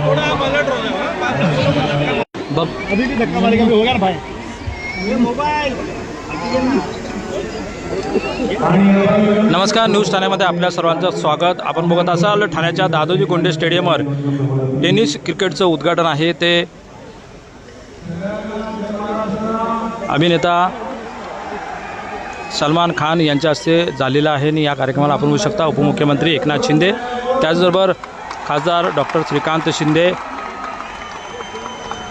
बघ अभी भी धक्का मारेगा भी होगा ना भाई ये मोबाइल। नमस्कार, न्यूज ठाण्यामध्ये आपल्या सर्वांचं स्वागत। आपण बघत असाल ठाण्याच्या दादोजी कोंडे स्टेडियमवर टेनिस क्रिकेटचं उद्घाटन आहे ते अभिनेता सलमान खान यांच्या हस्ते झालेलं आहे आणि या कार्यक्रमाला आपण बघू शकता उपमुख्यमंत्री एकनाथ शिंदे, त्याचबरोबर खासदार डॉक्टर श्रीकांत शिंदे,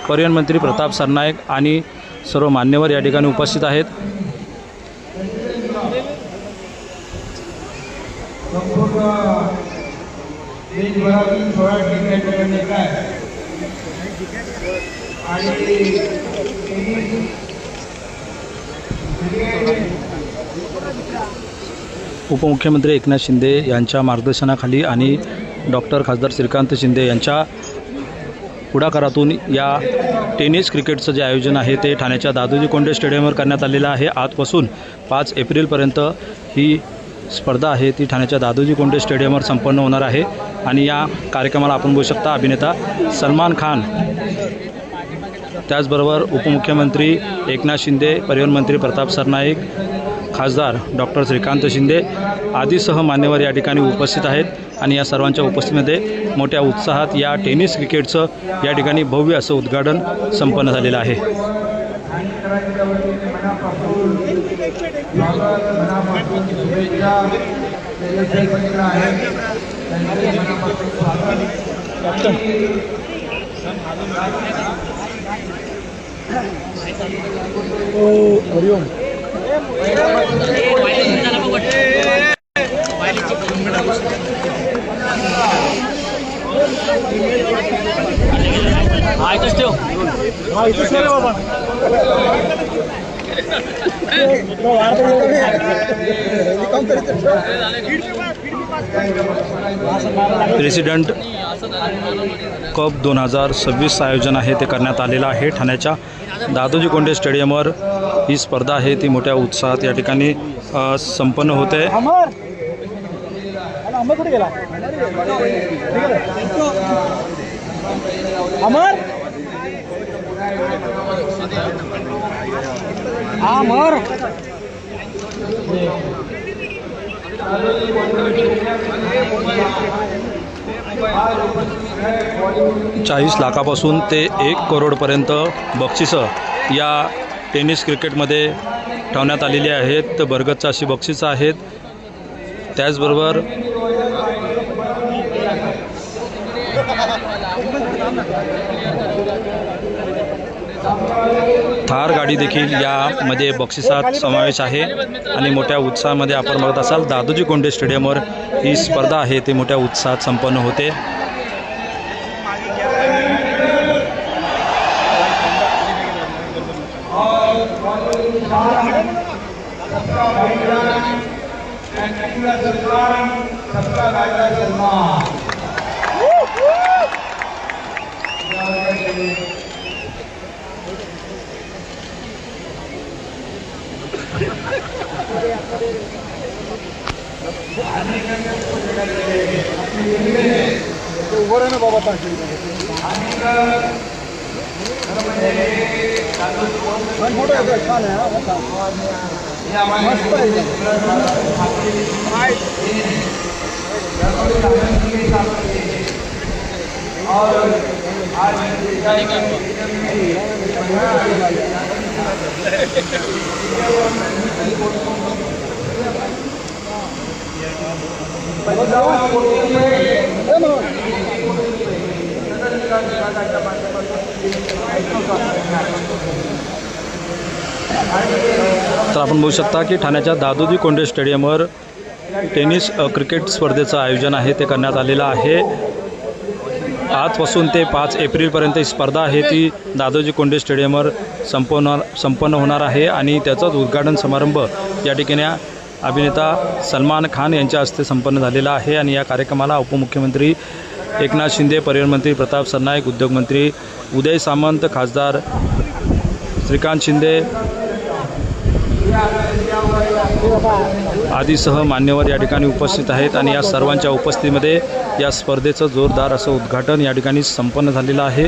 परिवहन मंत्री प्रताप सरनाईक आणि सर्व मान्यवर या ठिकाणी उपस्थित आहेत। उपमुख्यमंत्री एकनाथ शिंदे यांच्या मार्गदर्शनाखाली आणि डॉक्टर खासदार श्रीकांत शिंदे यांच्या पुढाकारातून या टेनिस क्रिकेटचं जे आयोजन आहे ते ठाण्याच्या दादोजी कोंडे स्टेडियमवर करण्यात आलेलं आहे। आजपासून 5 एप्रिलपर्यंत ही स्पर्धा आहे ती ठाण्याच्या दादोजी कोंडे स्टेडियमवर संपन्न होणार आहे आणि या कार्यक्रमाला आपण बघू शकता अभिनेता सलमान खान, त्याचबरोबर उपमुख्यमंत्री एकनाथ शिंदे, परिवहन मंत्री प्रताप सरनाईक, खासदार डॉक्टर श्रीकांत शिंदे आदीसह मान्यवर या ठिकाणी उपस्थित आहेत आणि या सर्वांच्या उपस्थितीमध्ये मोठ्या उत्साहात या टेनिस क्रिकेटचं या ठिकाणी भव्य असं उद्घाटन संपन्न झालेलं आहे। प्रेसिडेंट कप 2026 आयोजन आहे ते करण्यात आलेलं आहे। ठाण्याच्या दादोजी कोंडे स्टेडियमवर ही स्पर्धा आहे ती मोठ्या उत्साहात या ठिकाणी संपन्न होते। अमर 40 लाखापासून ते 1 करोडपर्यंत बक्षिसं या टेनिस क्रिकेटमध्ये ठेवण्यात आलेली आहेत। बरगतच अशी बक्षिसं आहेत। त्याचबरोबर थार गाडी देखील यामध्ये बक्षिसात समावेश आहे आणि मोठ्या उत्साहामध्ये आपण बघत असाल दादोजी कोंडे स्टेडियमवर ही स्पर्धा आहे ती मोठ्या उत्साहात संपन्न होते। तर आपण बघू शकता की ठाण्याच्या दादोजी कोंडे स्टेडियमवर टेनिस क्रिकेट स्पर्धेचं आयोजन आहे ते करण्यात आलेलं आहे। आजपासून ते 5 एप्रिलपर्यंत ही स्पर्धा आहे ती दादोजी कोंडे स्टेडियमवर संपन्न होणार आहे आणि त्याचाच उद्घाटन समारंभ या ठिकाणी अभिनेता सलमान खान यांच्या हस्ते संपन्न झालेला आहे आणि या कार्यक्रमाला उपमुख्यमंत्री एकनाथ शिंदे, परिवहन मंत्री प्रताप सरनाईक, उद्योगमंत्री उदय सामंत, खासदार श्रीकांत शिंदे आदीसह मान्यवर या ठिकाणी उपस्थित आहेत आणि या सर्वांच्या उपस्थितीमध्ये या स्पर्धेचं जोरदार असं उद्घाटन या ठिकाणी संपन्न झालेलं आहे।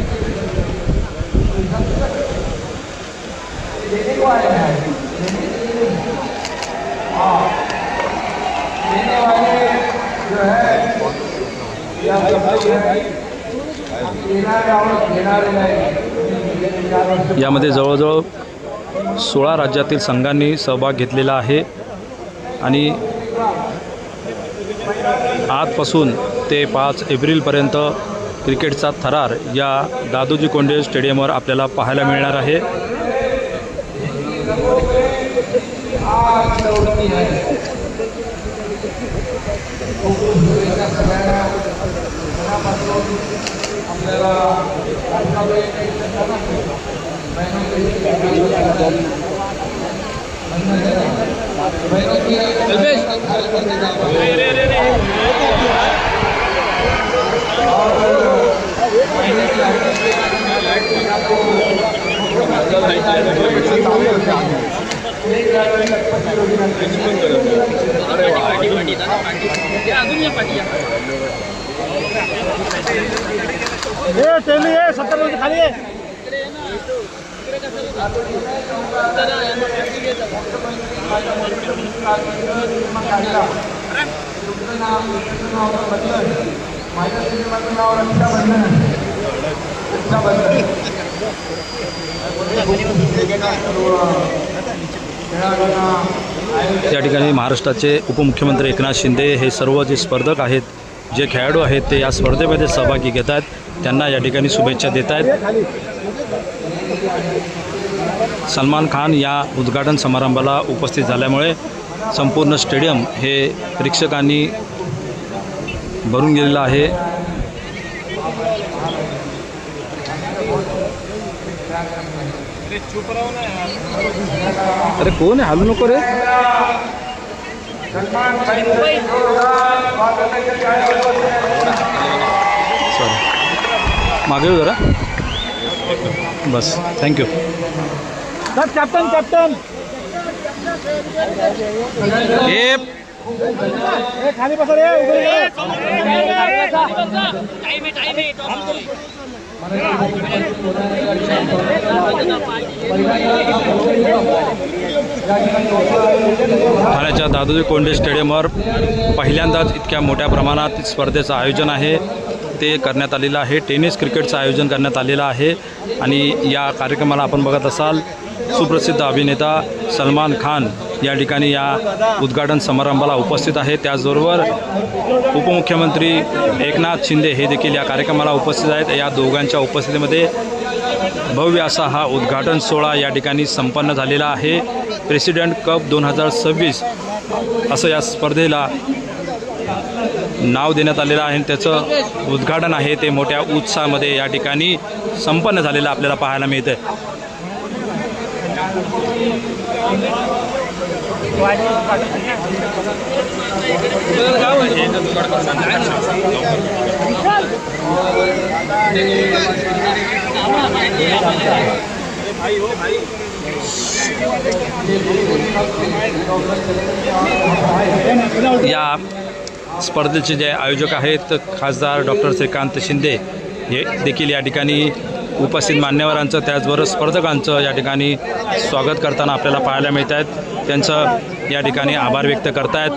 यामध्ये जवळजवळ 16 राज्यातील संघांनी सहभाग घेतलेला आहे आणि आजपासून ते 5 एप्रिलपर्यंत क्रिकेटचा थरार या दादोजी कोंडे स्टेडियमवर आपल्याला पाहायला मिळणार आहे। खाली आहे। या ठिकाणी महाराष्ट्राचे उपमुख्यमंत्री एकनाथ शिंदे हे सर्व जे स्पर्धक आहेत, जे खेळाडू आहेत, ते या स्पर्धेमध्ये सहभागी घेत आहेत, त्यांना या ठिकाणी शुभेच्छा देत आहेत। सलमान खान या उद्घाटन समारंभाला उपस्थित झाल्यामुळे संपूर्ण स्टेडियम हे प्रेक्षकांनी भरून गेलेलं आहे। अरे कोण आहे, हलू नको रे। सॉरी, मागे येऊ जरा, बस, थँक्यू। कॅप्टन कॅप्टन खाली बसा रे, ठाण्याच्या दादोजी कोंडे स्टेडियमवर पहिल्यांदाच इतक्या मोठ्या प्रमाणात स्पर्धेचं आयोजन आहे ते करण्यात आलेलं आहे। टेनिस क्रिकेटचं आयोजन करण्यात आलेलं आहे आणि या कार्यक्रमाला आपण बघत असाल सुप्रसिद्ध अभिनेता सलमान खान या ठिकाणी या उद्घाटन समारंभाला उपस्थित आहे। त्याचबरोबर उपमुख्यमंत्री एकनाथ शिंदे हे देखील या कार्यक्रमाला उपस्थित आहेत। या दोघांच्या उपस्थितीमध्ये भव्य असा हा उद्घाटन सोहळा या ठिकाणी संपन्न झालेला आहे। प्रेसिडेंट कप 2026 असं या स्पर्धेला नाव देण्यात आलेलं आहे। त्याचं उद्घाटन आहे ते मोठ्या उत्साहामध्ये या ठिकाणी संपन्न झालेलं आपल्याला पाहायला मिळतं आहे। या स्पर्धेचे जे आयोजक आहेत खासदार डॉक्टर श्रीकांत शिंदे हे देखील या ठिकाणी उपस्थित मान्यवरांचं त्याचबरोबर स्पर्धकांचं या ठिकाणी स्वागत करताना आपल्याला पाहायला मिळत आहेत। त्यांचं या ठिकाणी आभार व्यक्त करतायत।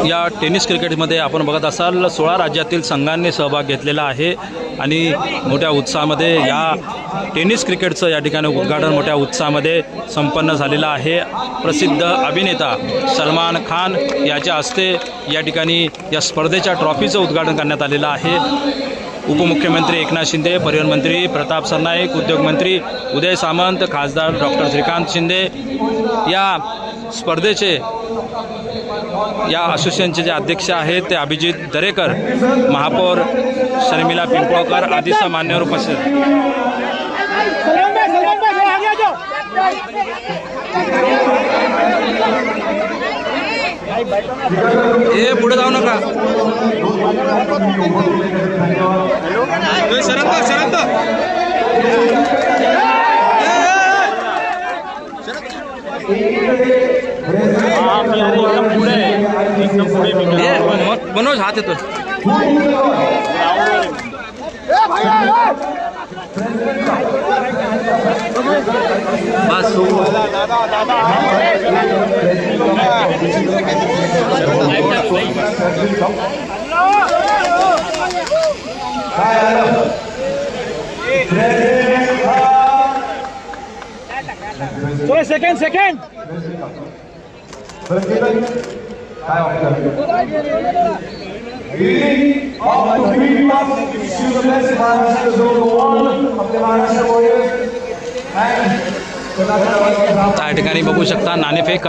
या टेनिस क्रिकेटमध्ये आपण बघत असाल 16 राज्यातील संघांनी सहभाग घेतलेला आहे आणि मोठ्या उत्साहामध्ये या टेनिस क्रिकेटचं या ठिकाणी उद्घाटन मोठ्या उत्साहामध्ये संपन्न झालेलं आहे. प्रसिद्ध अभिनेता सलमान खान याच्या हस्ते या ठिकाणी या स्पर्धेच्या ट्रॉफीचं उद्घाटन करण्यात आलेलं आहे. उपमुख्यमंत्री एकनाथ शिंदे, परिवहन मंत्री प्रताप सरनाईक, उद्योगमंत्री उदय सामंत, खासदार डॉक्टर श्रीकांत शिंदे, या स्पर्धेचे या असोसिएशनचे जे अध्यक्ष आहेत ते अभिजित दरेकर, महापौर शर्मिला पिंपळकर आदी मान्यवर उपस्थित. हे पुढे जाऊ नका. मनोज हात येतो. बस सेकंड सेकंड त्या ठिकाणी बघू शकता नाणेफेक